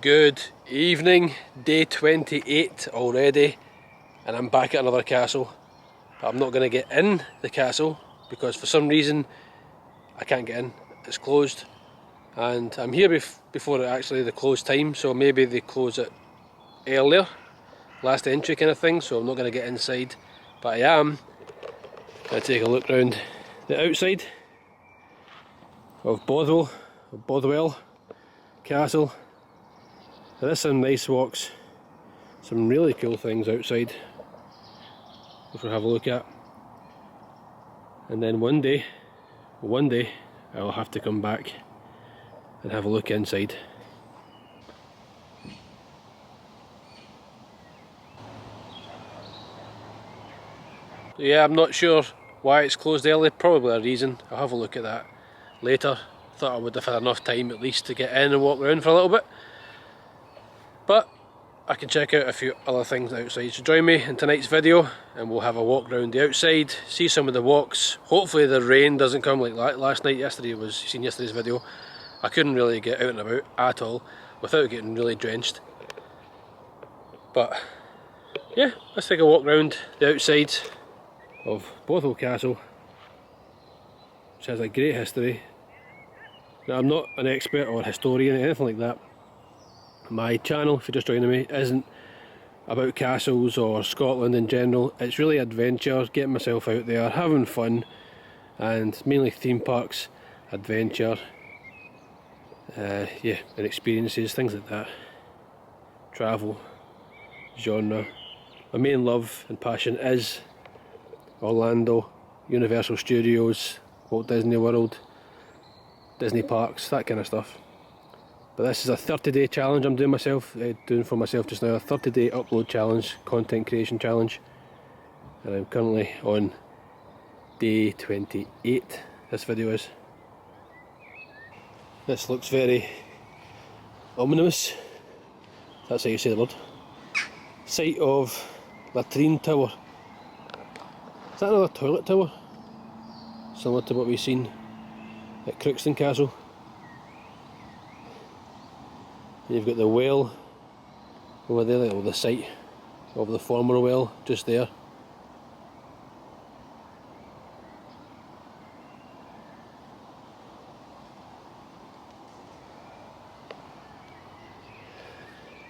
Good evening, day 28 already, and I'm back at another castle. But I'm not going to get in the castle because for some reason I can't get in, it's closed. And I'm here before actually the close time, so maybe they close it earlier, last entry kind of thing, so I'm not going to get inside. But I am going to take a look around the outside of Bothwell Castle. There's some nice walks, some really cool things outside which we'll have a look at. And then one day I'll have to come back and have a look inside. Yeah, I'm not sure why it's closed early, probably a reason. I'll have a look at that later. Thought I would have had enough time at least to get in and walk around for a little bit. But I can check out a few other things outside. So join me in tonight's video and we'll have a walk around the outside, see some of the walks. Hopefully the rain doesn't come like last night. You've seen yesterday's video. I couldn't really get out and about at all without getting really drenched. But yeah, let's take a walk around the outside of Bothwell Castle, which has a great history. Now, I'm not an expert or historian or anything like that. My channel, if you're just joining me, isn't about castles or Scotland in general. It's really adventure, getting myself out there, having fun, and mainly theme parks, adventure, yeah, and experiences, things like that. Travel, genre. My main love and passion is Orlando, Universal Studios, Walt Disney World, Disney parks, that kind of stuff. But this is a 30-day challenge I'm doing for myself just now, a 30-day upload challenge, content creation challenge. And I'm currently on day 28, this video is. This looks very ominous, that's how you say the word. Site of latrine tower. Is that another toilet tower? Similar to what we've seen at Crookston Castle. You've got the well over there, or the site of the former well just there.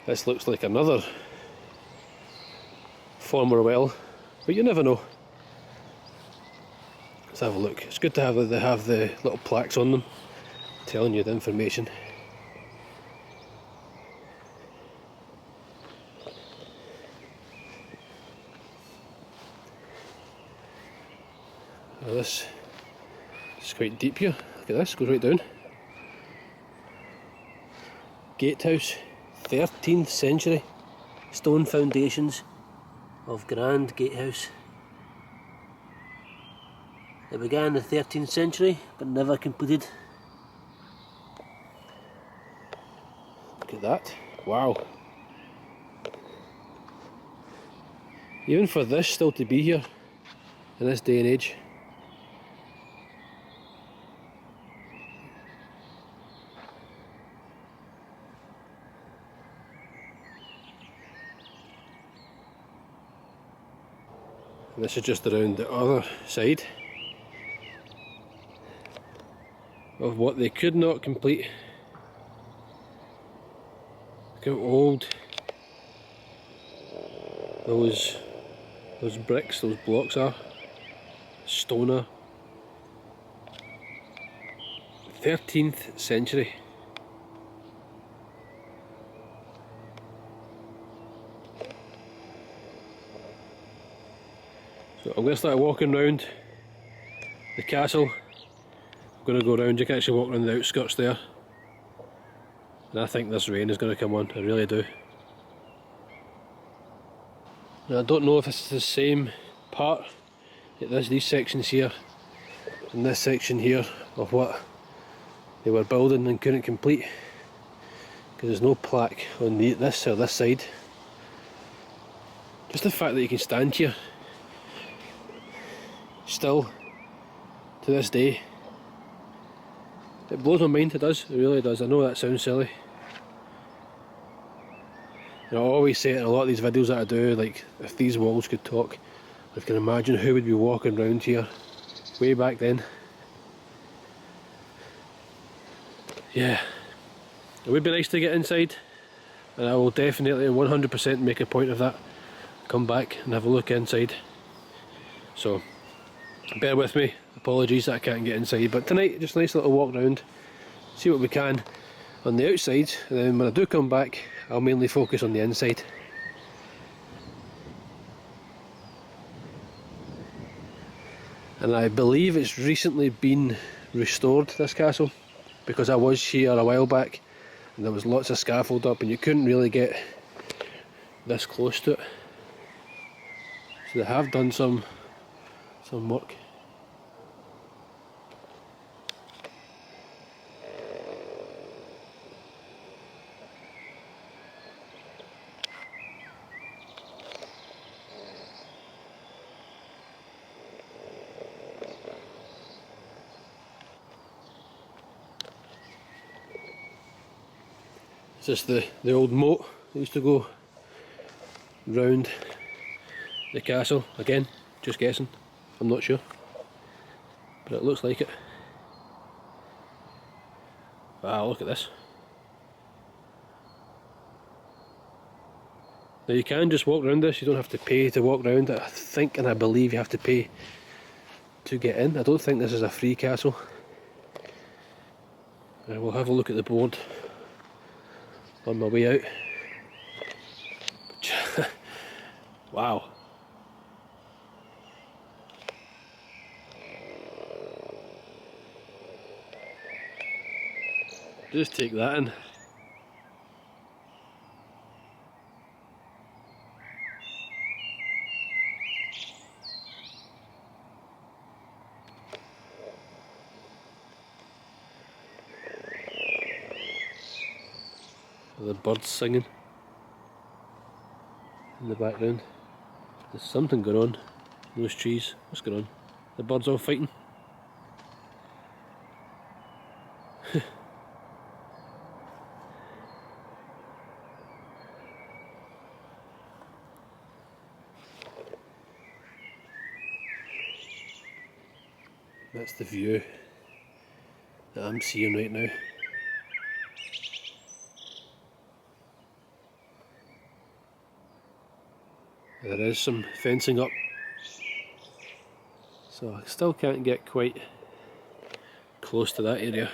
This looks like another former well, but you never know. Let's have a look. It's good to have the little plaques on them telling you the information. Now this is quite deep here. Look at this, goes right down. Gatehouse, 13th century, stone foundations of Grand Gatehouse. It began in the 13th century but never completed. Look at that, wow. Even for this still to be here in this day and age. And this is just around the other side of what they could not complete. Look how old those bricks, those blocks are. Stoner. 13th century. So I'm going to start walking around the castle. I'm going to go around, you can actually walk around the outskirts there. And I think this rain is going to come on, I really do. Now I don't know if this is the same part, these sections here and this section here of what they were building and couldn't complete. Because there's no plaque on this or this side. Just the fact that you can stand here still to this day, it blows my mind. It does, it really does. I know that sounds silly, And I always say it in a lot of these videos that I do, like, if these walls could talk, I can imagine who would be walking around here way back then. Yeah, it would be nice to get inside, and I will definitely 100% make a point of that. Come back and have a look inside. So bear with me, apologies that I can't get inside, but tonight just a nice little walk round, see what we can on the outside, and then when I do come back I'll mainly focus on the inside. And I believe it's recently been restored, this castle, because I was here a while back and there was lots of scaffold up and you couldn't really get this close to it. So they have done some work. It's just the old moat that used to go round the castle. Again, just guessing, I'm not sure, but it looks like it. Wow, look at this. Now you can just walk around this, you don't have to pay to walk around it. I think and I believe you have to pay to get in. I don't think this is a free castle. We'll have a look at the board on my way out. Wow. Just take that in. The birds singing in the background. There's something going on in those trees. What's going on? The birds all fighting. That's the view that I'm seeing right now. There is some fencing up, so I still can't get quite close to that area,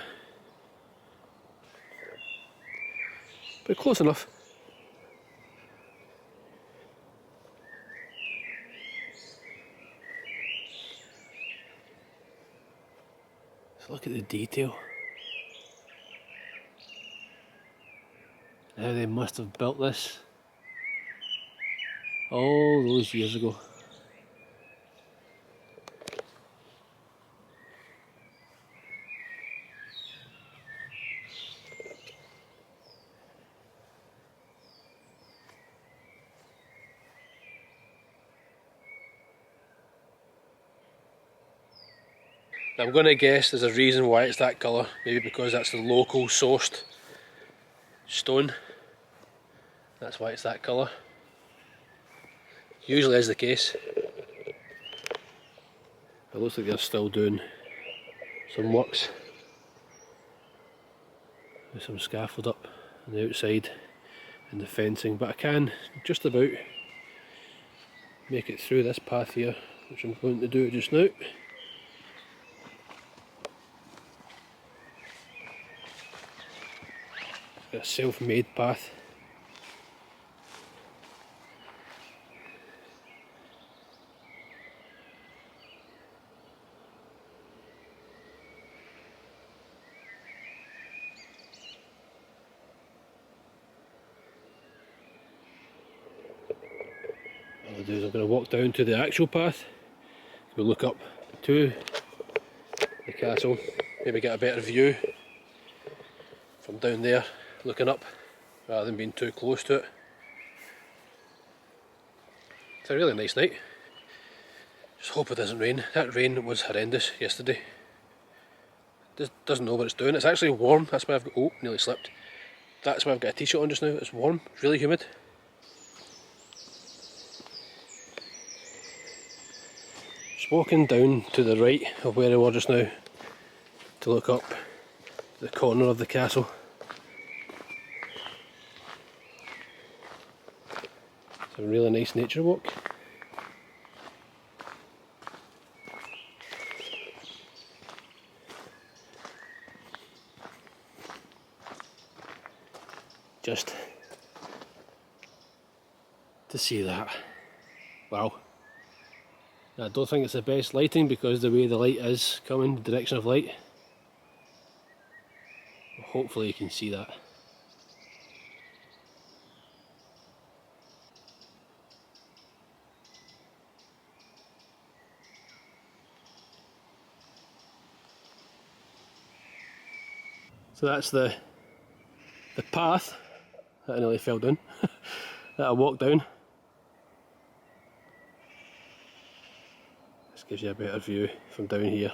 but close enough. So look at the detail. How they must have built this all those years ago. I'm going to guess there's a reason why it's that colour, maybe because that's the local sourced stone. That's why it's that colour. Usually is the case. It looks like they're still doing some works. There's some scaffold up on the outside and the fencing, but I can just about make it through this path here, which I'm going to do just now. A self-made path. What I'll do is I'm going to walk down to the actual path. We'll look up to the castle, maybe get a better view from down there, looking up, rather than being too close to it. It's a really nice night. Just hope it doesn't rain. That rain was horrendous yesterday. Just doesn't know what it's doing. It's actually warm. That's why I've got, oh, nearly slipped. That's why I've got a t-shirt on just now. It's warm, it's really humid. Just walking down to the right of where I was just now to look up the corner of the castle. It's a really nice nature walk. Just to see that. Wow. I don't think it's the best lighting because the way the light is coming, the direction of light. Hopefully you can see that. So that's the path that I nearly fell down, that I walked down. This gives you a better view from down here.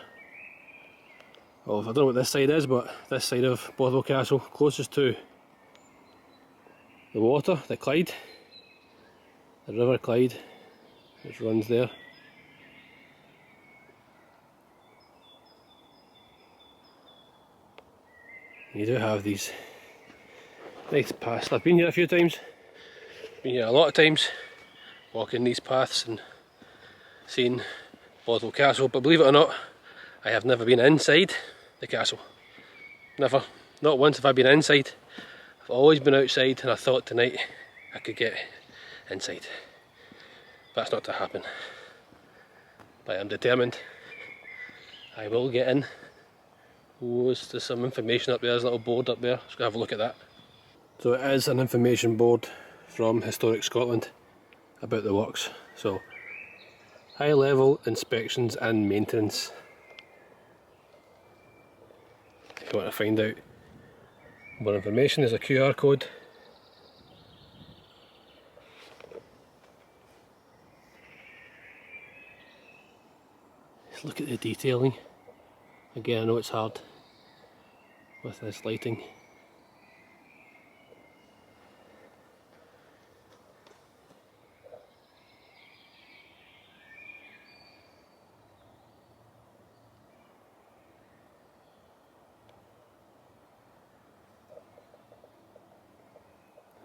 Well, I don't know what this side is, but this side of Bothwell Castle, closest to the water, the Clyde, the River Clyde, which runs there. You do have these nice paths. I've been here a few times, been here a lot of times, walking these paths and seeing Bothwell Castle, but believe it or not, I have never been inside the castle. Never. Not once have I been inside. I've always been outside, and I thought tonight I could get inside. That's not to happen. But I'm determined. I will get in. Oh, there's some information up there, there's a little board up there. Let's go have a look at that. So it is an information board from Historic Scotland about the works. So, high level inspections and maintenance. If you want to find out more information, there's a QR code. Just look at the detailing. Again, I know it's hard with this lighting.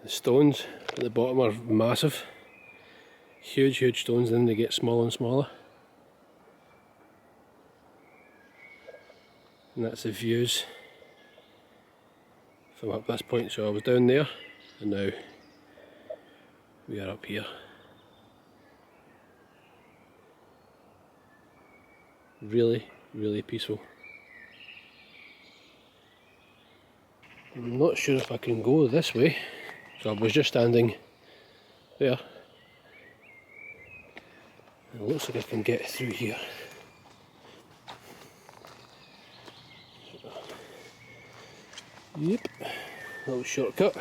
The stones at the bottom are massive. Huge, huge stones, then they get smaller and smaller. And that's the views from up this point. So I was down there and now we are up here. Really, really peaceful. I'm not sure if I can go this way. So I was just standing there. It looks like I can get through here. Yep, little shortcut.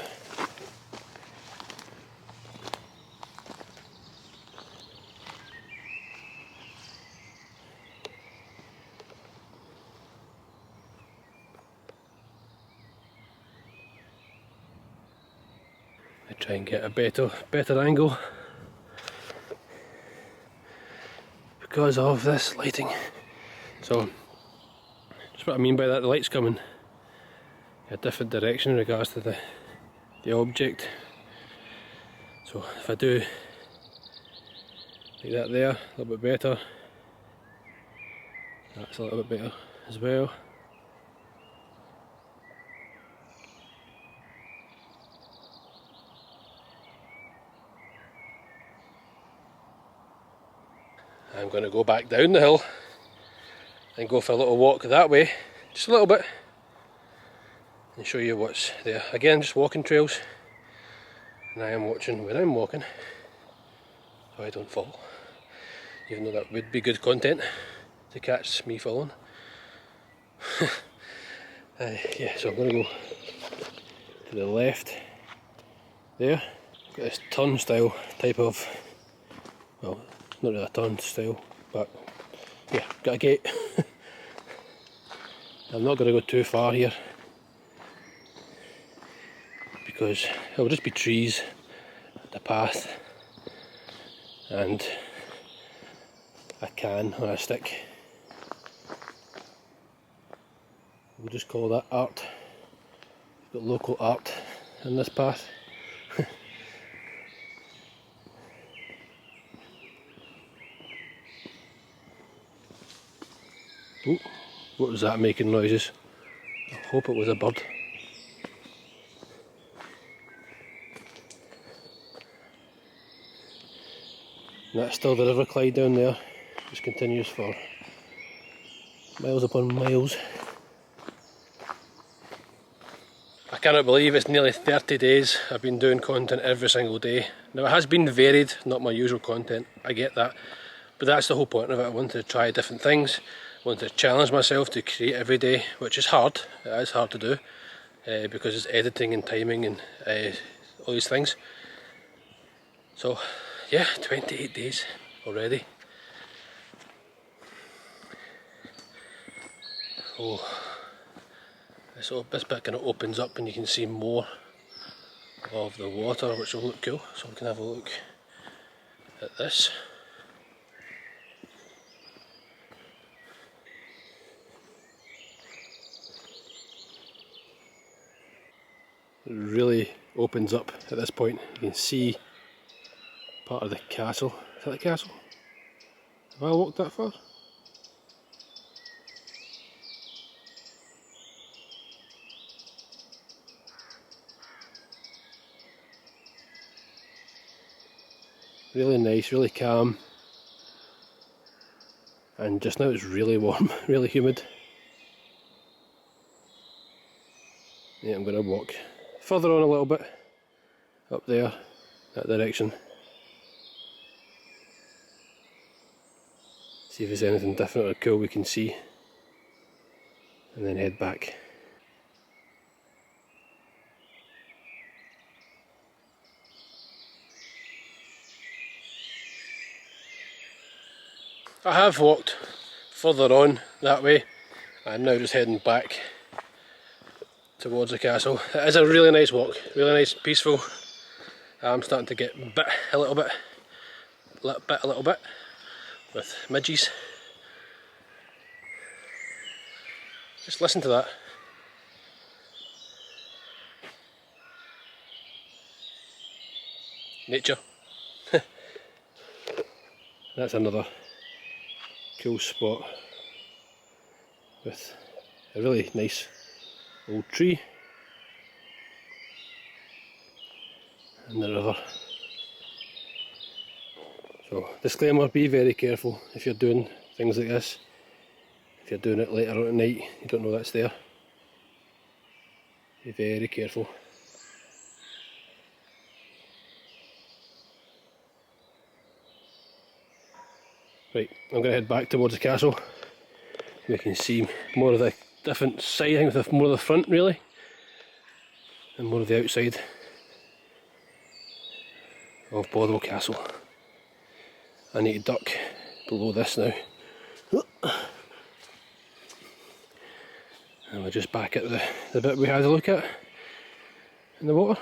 I try and get a better angle because of this lighting. So that's what I mean by that, the light's coming a different direction in regards to the object. So if I do like that there, a little bit better, that's a little bit better as well. I'm going to go back down the hill and go for a little walk that way, just a little bit, and show you what's there. Again, just walking trails, and I am watching where I'm walking so I don't fall, even though that would be good content to catch me falling. Yeah, so I'm going to go to the left there. Got this turnstile type of, well, not really a turnstile, but yeah, got a gate. I'm not going to go too far here because it will just be trees, the path, and a can on a stick. We'll just call that art. Got local art in this path. Oh, what was that making noises? I hope it was a bird. And that's still the River Clyde down there. Just continues for miles upon miles. I cannot believe it's nearly 30 days I've been doing content every single day. Now it has been varied, not my usual content, I get that. But that's the whole point of it. I wanted to try different things. I wanted to challenge myself to create every day, which is hard. It is hard to do because it's editing and timing and all these things. So yeah, 28 days already. Oh, this bit kind of opens up and you can see more of the water, which will look cool. So we can have a look at this. It really opens up at this point. You can see part of the castle. Is that the castle? Have I walked that far? Really nice, really calm. And just now it's really warm, really humid. Yeah, I'm going to walk further on a little bit, up there, that direction. See if there's anything different or cool we can see, and then head back. I have walked further on that way. I'm now just heading back towards the castle. It is a really nice walk, really nice, peaceful. I'm starting to get bit a little bit with midges. Just listen to that. Nature. That's another cool spot with a really nice old tree and the river. So disclaimer, be very careful if you're doing things like this. If you're doing it later on at night, you don't know that's there. Be very careful. Right, I'm going to head back towards the castle. We can see more of the different siding, with more of the front really, and more of the outside of Bothwell Castle. I need to duck below this now. And we're just back at the bit we had a look at in the water.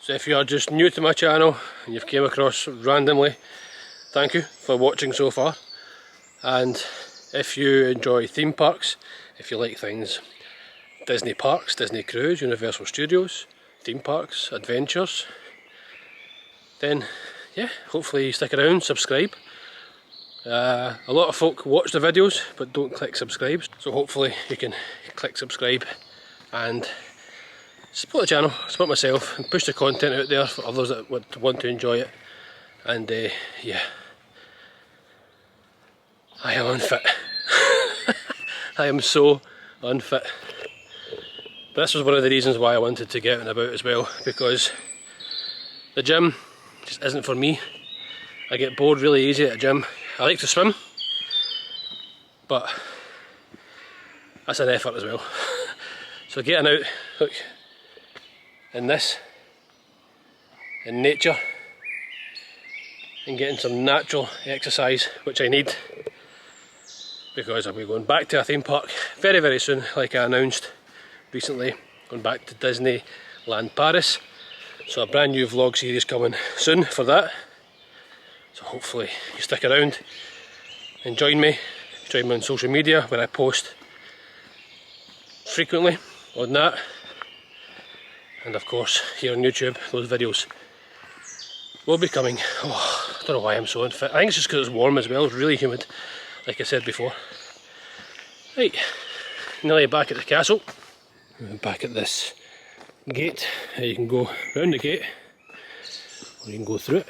So if you are just new to my channel and you've came across randomly, thank you for watching so far. And if you enjoy theme parks, if you like things Disney parks, Disney cruise, Universal Studios, theme parks, adventures, then yeah, hopefully you stick around, subscribe. A lot of folk watch the videos but don't click subscribe, so hopefully you can click subscribe and support the channel, support myself, and push the content out there for others that would want to enjoy it. And yeah, I am unfit. I am so unfit. But this was one of the reasons why I wanted to get out and about as well, because the gym just isn't for me. I get bored really easy at a gym. I like to swim, but that's an effort as well. So getting out, look, in this, in nature, and getting some natural exercise, which I need, because I'll be going back to a theme park very, very soon, like I announced. recently, going back to Disneyland Paris. So a brand new vlog series coming soon for that. So hopefully you stick around and join me on social media where I post frequently on that. And of course here on YouTube, those videos will be coming. Oh, I don't know why I'm so unfit. I think it's just because it's warm as well, it's really humid, like I said before. Right, nearly back at the castle. Back at this gate. You can go round the gate or you can go through it.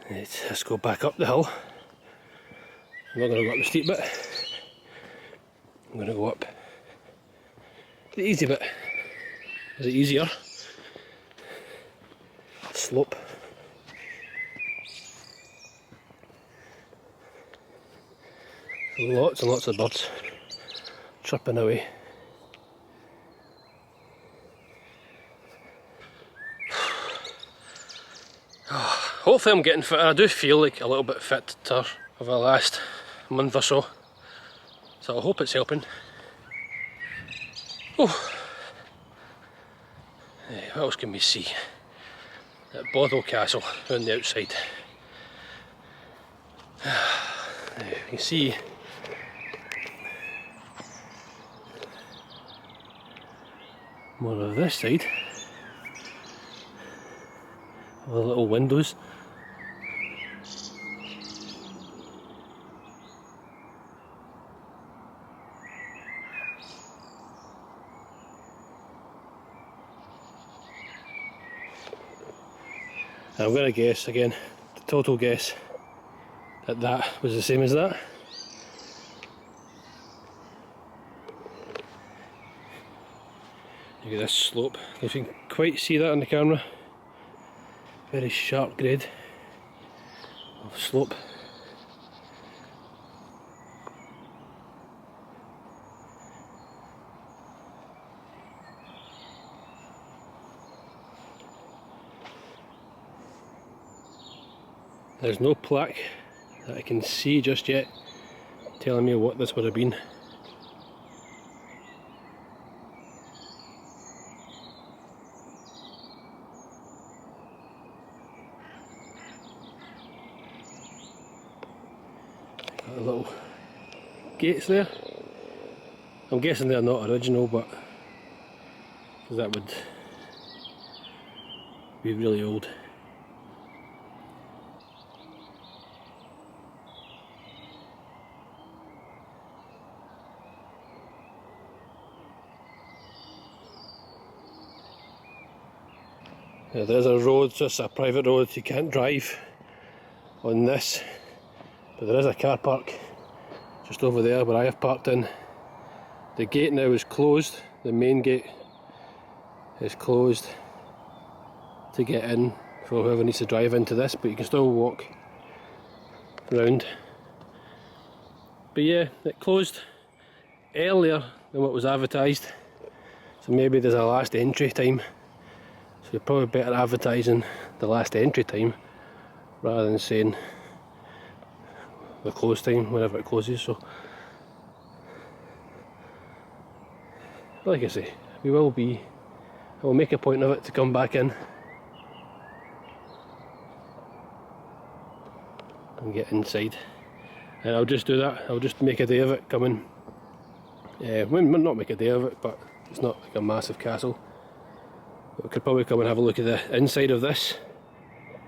Right, let's go back up the hill. I'm not going to go up the steep bit. I'm going to go up the easy bit. Is it easier? Slope. Lots and lots of birds chirping away. Hopefully I'm getting fitter. I do feel like a little bit fitter over the last month or so. So I hope it's helping. Oh. What else can we see? At Bothwell Castle, around the outside. You can see more of this side. All the little windows. I'm going to guess again, the total guess, that that was the same as that. Look at this slope, if you can quite see that on the camera. Very sharp grade of slope. There's no plaque that I can see just yet telling me what this would have been. Got the little gates there. I'm guessing they're not original, but that would be really old. Yeah, there's a road, so it's a private road, you can't drive on this, but there is a car park just over there where I have parked in. The gate now is closed, the main gate is closed to get in for whoever needs to drive into this, but you can still walk around. But yeah, it closed earlier than what was advertised, so maybe there's a last entry time. So you're probably better advertising the last entry time rather than saying the close time whenever it closes. So, like I say, I will make a point of it to come back in and get inside. And I'll just do that, I'll just make a day of it coming. Well, not make a day of it, but it's not like a massive castle. We could probably come and have a look at the inside of this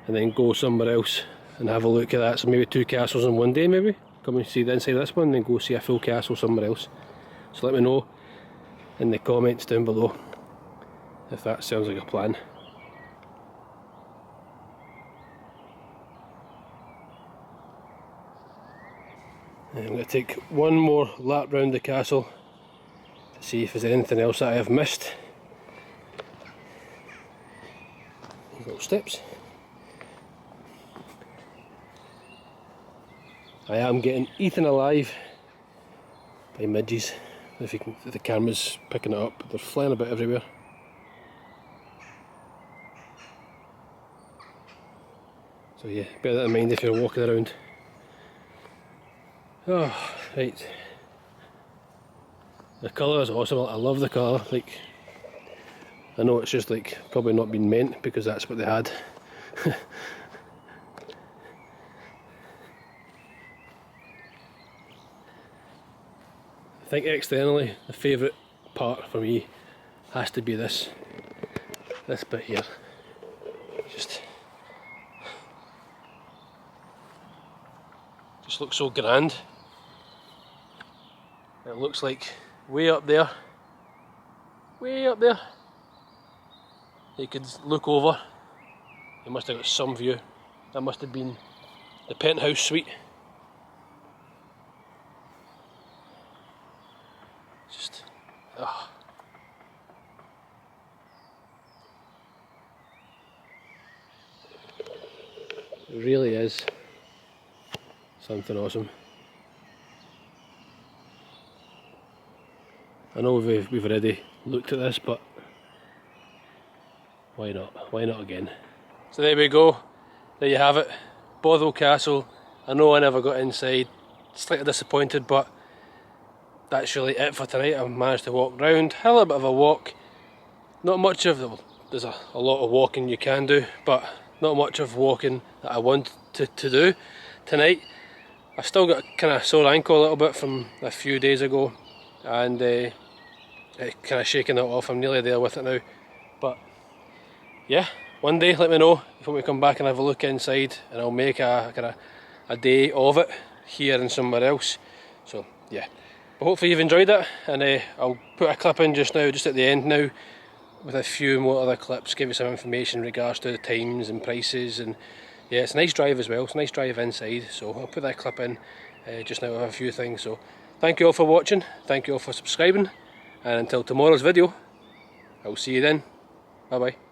and then go somewhere else and have a look at that. So maybe 2 castles in one day, maybe. Come and see the inside of this one and then go see a full castle somewhere else. So let me know in the comments down below if that sounds like a plan. And I'm going to take one more lap round the castle to see if there's anything else that I have missed. Little steps. I am getting eaten alive by midges. If the camera's picking it up, they're flying about everywhere. So yeah, bear that in mind if you're walking around. Oh, right. The colour is awesome. I love the colour. Like, I know it's just like probably not been meant because that's what they had. I think externally the favourite part for me has to be this bit here. Just looks so grand. It looks like way up there, you could look over. You must have got some view. That must have been the penthouse suite. Just, oh. It really is something awesome. I know we've already looked at this, but why not? Why not again? So there we go. There you have it. Bothwell Castle. I know I never got inside. Slightly disappointed, but that's really it for tonight. I managed to walk round, had a little bit of a walk. Not much of the, there's a lot of walking you can do, but not much of walking that I want to do tonight. I've still got a kind of sore ankle a little bit from a few days ago, and kind of shaking that off. I'm nearly there with it now, but yeah, one day let me know if you want me to come back and have a look inside, and I'll make a kind of a day of it here and somewhere else. So yeah, but hopefully you've enjoyed it, and I'll put a clip in just now, just at the end now, with a few more other clips, give you some information in regards to the times and prices, and yeah, it's a nice drive as well. It's a nice drive inside, so I'll put that clip in just now with a few things. So thank you all for watching, thank you all for subscribing, and until tomorrow's video, I'll see you then. Bye bye.